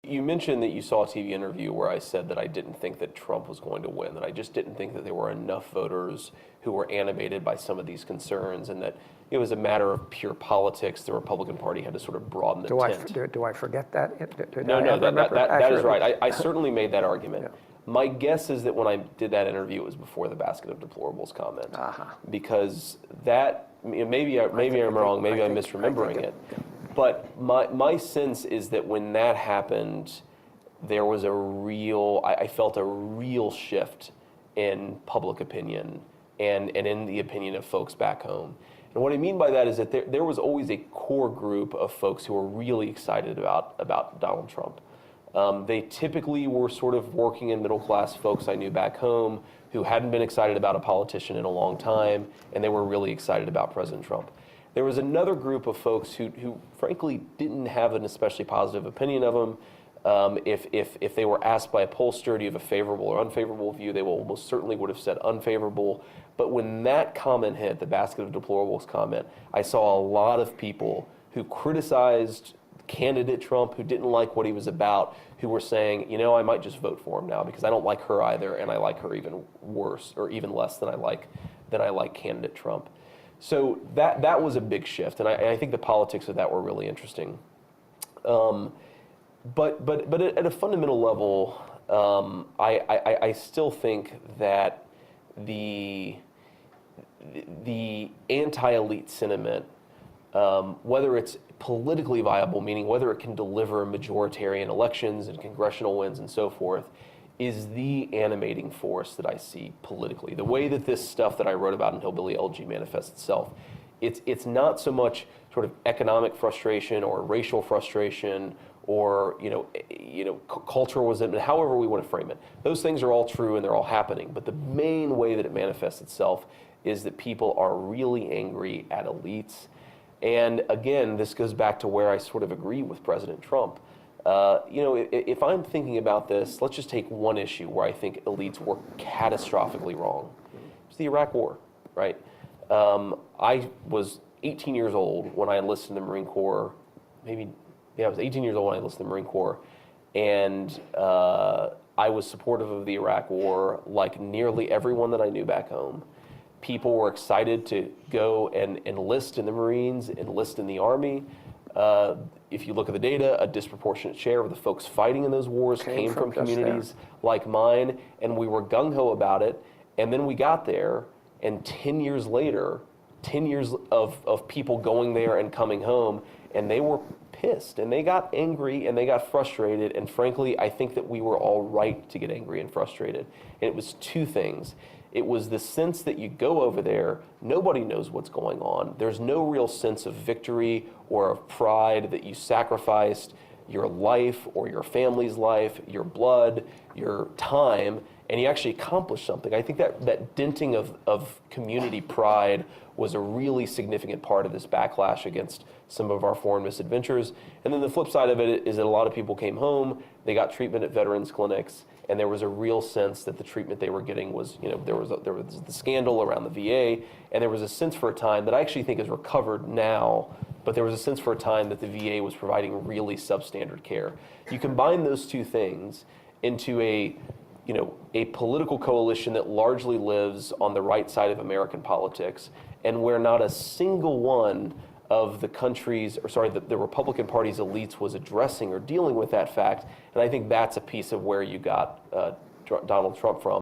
you mentioned that you saw a TV interview where I said that I didn't think that Trump was going to win, that I just didn't think that there were enough voters who were animated by some of these concerns, and that it was a matter of pure politics. The Republican Party had to sort of broaden the tent. Do I forget that? No, that is right. I certainly made that argument. Yeah. My guess is that when I did that interview, it was before the basket of deplorables comment, because that, maybe I'm wrong, maybe I'm misremembering it. But my sense is that when that happened, there was I felt a real shift in public opinion and in the opinion of folks back home. And what I mean by that is that there was always a core group of folks who were really excited about Donald Trump. They typically were sort of working and middle class folks I knew back home who hadn't been excited about a politician in a long time, and they were really excited about President Trump. There was another group of folks who frankly didn't have an especially positive opinion of him. If they were asked by a pollster, do you have a favorable or unfavorable view, they almost certainly would have said unfavorable. But when that comment hit, the basket of deplorables comment, I saw a lot of people who criticized candidate Trump, who didn't like what he was about, who were saying, I might just vote for him now because I don't like her either, and I like her even worse or even less than I like candidate Trump. So that was a big shift, and I think the politics of that were really interesting. But at a fundamental level, I still think that the anti-elite sentiment, whether it's politically viable, meaning whether it can deliver majoritarian elections and congressional wins and so forth, is the animating force that I see politically. The way that this stuff that I wrote about in Hillbilly LG manifests itself, it's not so much sort of economic frustration or racial frustration or cultural resentment, however we want to frame it. Those things are all true and they're all happening, but the main way that it manifests itself is that people are really angry at elites. And again, this goes back to where I sort of agree with President Trump. If I'm thinking about this, let's just take one issue where I think elites were catastrophically wrong. It's the Iraq War, right? I was 18 years old when I enlisted in the Marine Corps. I was 18 years old when I enlisted in the Marine Corps. And I was supportive of the Iraq War like nearly everyone that I knew back home. People were excited to go and enlist in the Marines, enlist in the Army. If you look at the data, a disproportionate share of the folks fighting in those wars came from communities like mine, and we were gung-ho about it. And then we got there, and 10 years later, 10 years of people going there and coming home, and they were pissed, and they got angry, and they got frustrated, and frankly, I think that we were all right to get angry and frustrated. And it was two things. It was the sense that you go over there, nobody knows what's going on. There's no real sense of victory or of pride that you sacrificed your life or your family's life, your blood, your time, and you actually accomplished something. I think that denting of community pride was a really significant part of this backlash against some of our foreign misadventures. And then the flip side of it is that a lot of people came home, they got treatment at veterans clinics, and there was a real sense that the treatment they were getting was, there was the scandal around the VA, and there was a sense for a time that I actually think is recovered now, but there was a sense for a time that the VA was providing really substandard care. You combine those two things into a political coalition that largely lives on the right side of American politics, and where not a single one of the the Republican Party's elites was addressing or dealing with that fact. And I think that's a piece of where you got Donald Trump from.